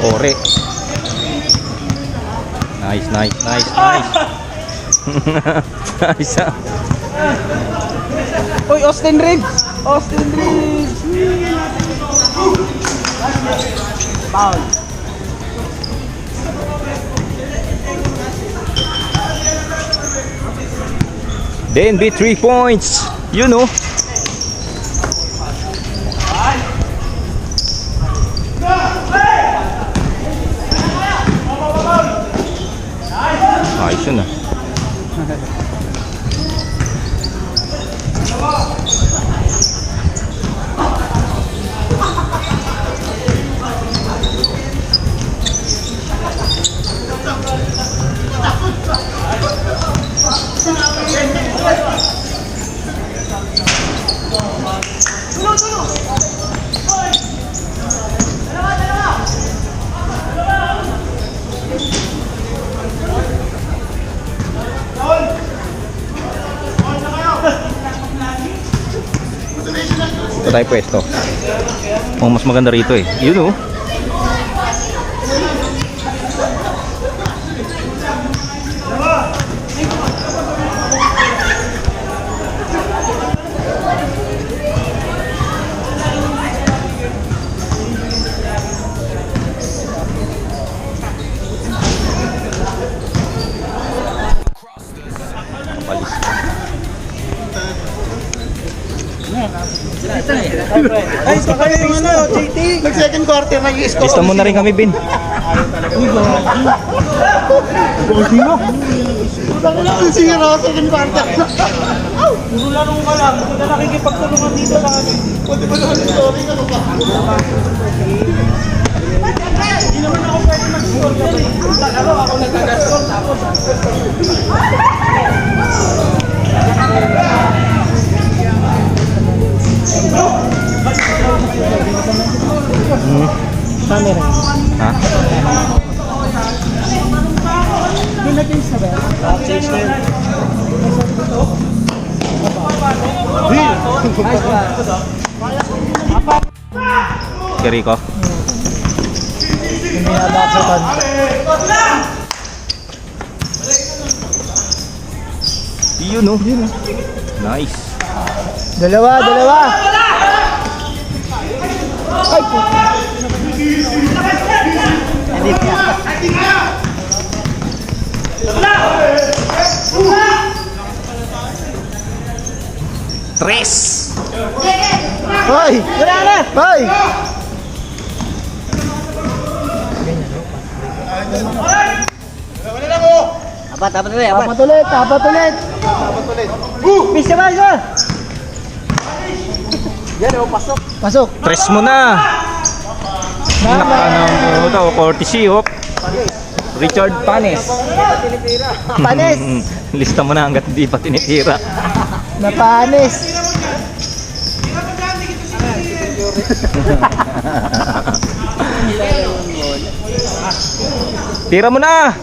Ore. Nice. Nice. Uy, Austin Reeves! Foul. Then be 3 points. You know. Ayos yun ah. Ito tayo pwesto. Oh, mas maganda rito eh. You know. Ay, baka yung ano, JT. Nag-second quarter na yung score. Lista mo na rin kami, Bin. Sino? Second quarter. Puro laro ka lang. Hindi ka nakikipagtulungan dito sa amin. Pwede ba naman yung story? Ano ba? Hindi naman ako pwede mag-score. Ako nag-score tapos. Camera. Ha? Hindi natin sabi. Change na yun. Kiriko. Hindi na sa tan. You know. Nice. Dalawa. Ay po. Edit niya. Tres. Hoy! Wala na! Hoy! Apat ulit! Pisa ba? Yan o, pasok! Tres mo na. Ano ito, courtesy of Richard Panes. Panes! Lista mo na hanggat hindi pa tinitira. Napanis! Tira mo na.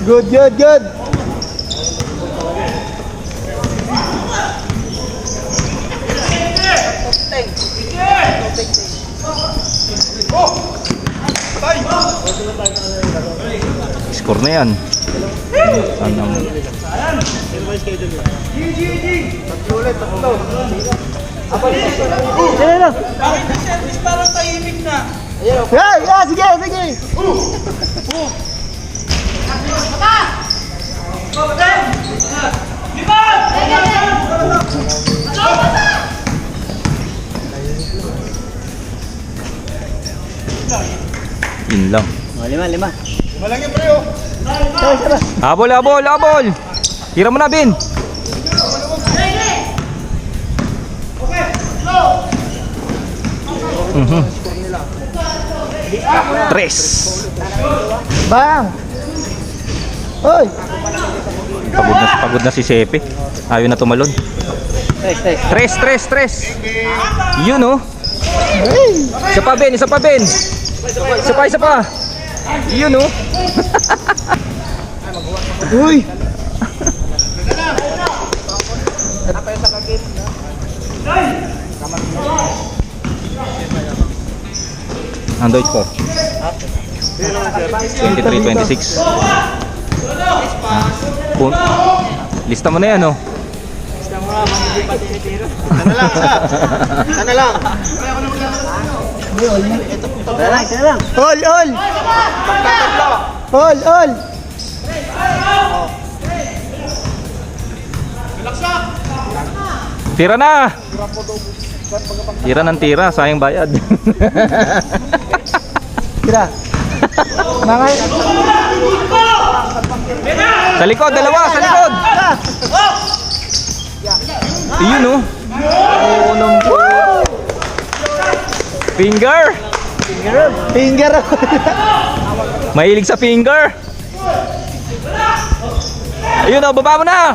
Good! Score na yan. Sana mo. Parang tahimik na. Sige! Yun lang. Lima. Malaki pre oh. Habol. Tira mo na, Bin. Tres. Bang! Hoy! Pagod na si Sepe. Ayaw na tumalon. Tres. Yun oh. Isa pa, Ben. Isa pa. Yun oh. Uy! Ang Deutsch score? 23-26. Lista mo na yan, oh. Sana lang, sa. Sana lang. Sana lang. All. All. Tira na! Tira ng tira, sayang bayad. Tira. Mga... Sa likod, dalawa, sa likod! Iyon, oh. Oh, no. Finger! Finger. Mahilig sa finger! Ayun, oh, baba mo na!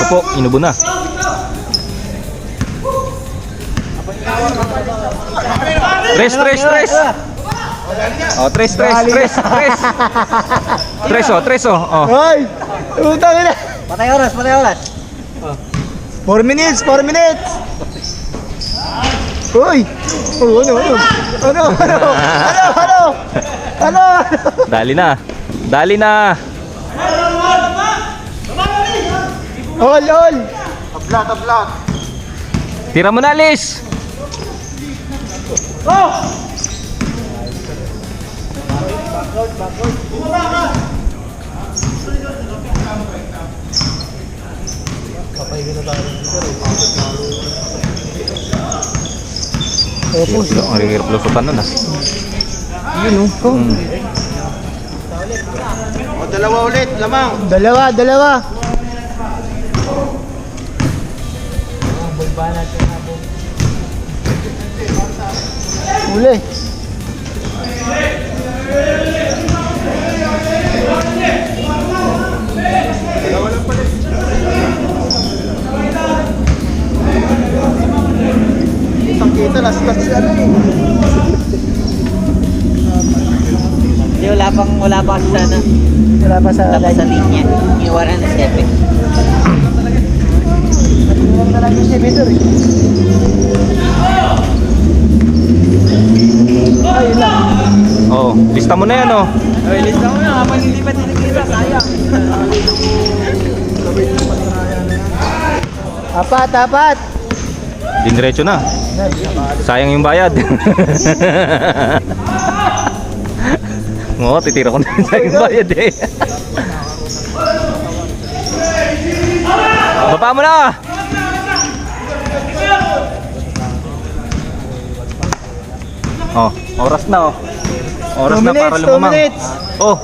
Opo, inubo na. Tres. Oh, tres. Tres, oh. Oh. Hoy! Utang ina. Patay oras. 4 minutes. Hoy! Oh, ano? Dali na. All. Tablat. Tira mo na, Liz. Ang hirap-lusutan nun, ah. Yun, oh. O, dalawa ulit, lamang. Dalawa. Uli. Kita las siya na eh. Hindi, wala pa kasi sana. Wala pa sa linya. Iwaran na step eh. Wala na lang yung exhibitor eh. Ayun lang. Oh, lista mo na yan, oh. Okay, lista mo na. Kapag hindi pa tinigila, sayang. Apat. Dindiretso na. Sayang yung bayad. Oo, titira ko na yung sayang bayad eh. Baba mo na! Oh, oras na, oh. Oras na para lumamang. 2 minutes. Oh,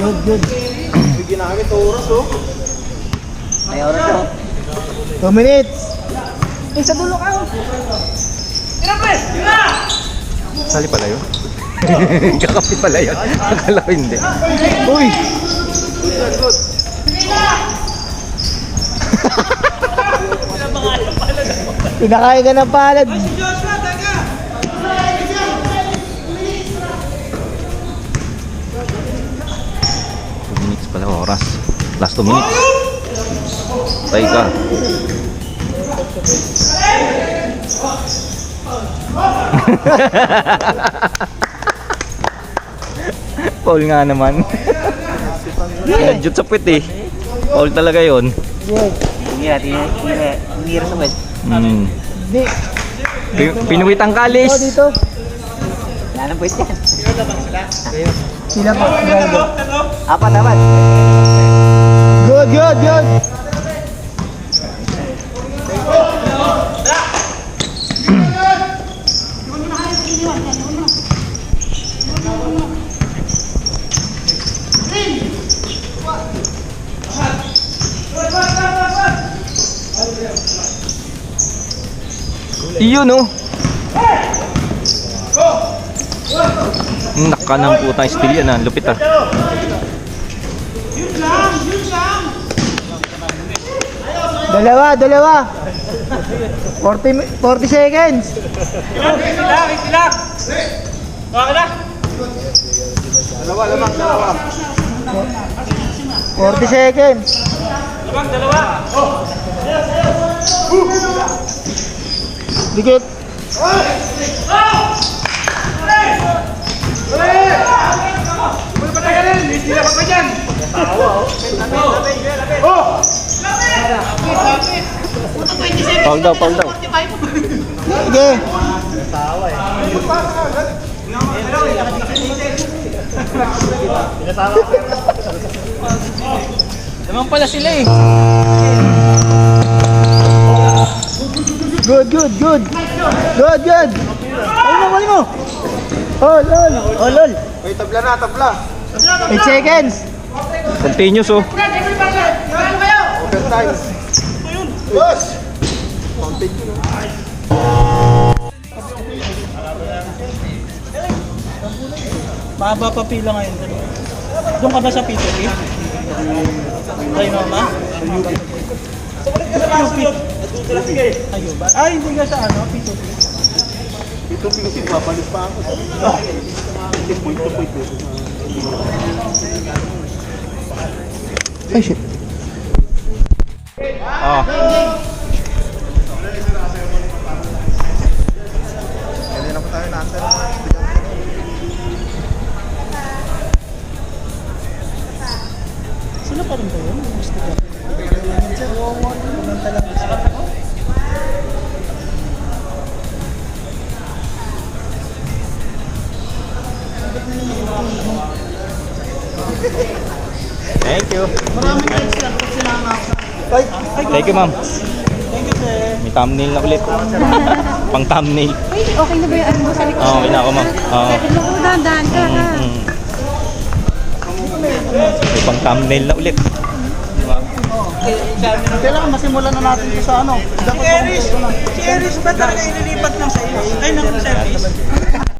Good. Ginamit oras oh. May oras ako. 2 minutes. Sa dulo ka oh. sali pala yun. Kakapi pala yun. Akala ko hindi. Uy. Pinakain ka ng palad. 2 minutes pala oras. Last 2 minutes. Tay ka. Paul nga naman. Nadyot sa puwit eh. Paul talaga yun. Hindi sa wet. Hindi. Pinuwit ang kalis. Dito. Wala nang pwede yan. Sila pa. Apat dapat. Good. Iyon oh. Naka ng putang steel yan ah. Lupit ah. Dalawa. 40 seconds. Dalawa. 40 seconds. Dikit. Foul daw, foul daw. Sige. Naman pala sila eh. Good, good, good. Good, good. Mali mo. Oh, lol. Oh, lol. May tabla na, tabla. 8 seconds. Continuous oh. Overtime. Boss! Mahaba pa pila ngayon. Doon ka ba sa P2P? Ay, mama? Ayun ba? Ay, hindi ka sa ano, P2P. Ito kasi papalis pa ako. Ay, shit. Ah. Kanina pa tayo na-answer. Sila pa rin ba yun? Gusto ka? Kumanta lang. Thank you. Maraming guys yan. Pag sinama ako. Thank you, ma'am. Thank you, sir. May thumbnail na ulit. Pang thumbnail. Uy, okay na ba yung ano mo sa likod? Oo, okay na ako, ma'am. Oo. Naku, dahan-dahan ka ha. May pang thumbnail na ulit. Kailangan masimulan na natin ito sa ano. Si Eris ba talaga inilipat ng sa iyo? Ay, ng service.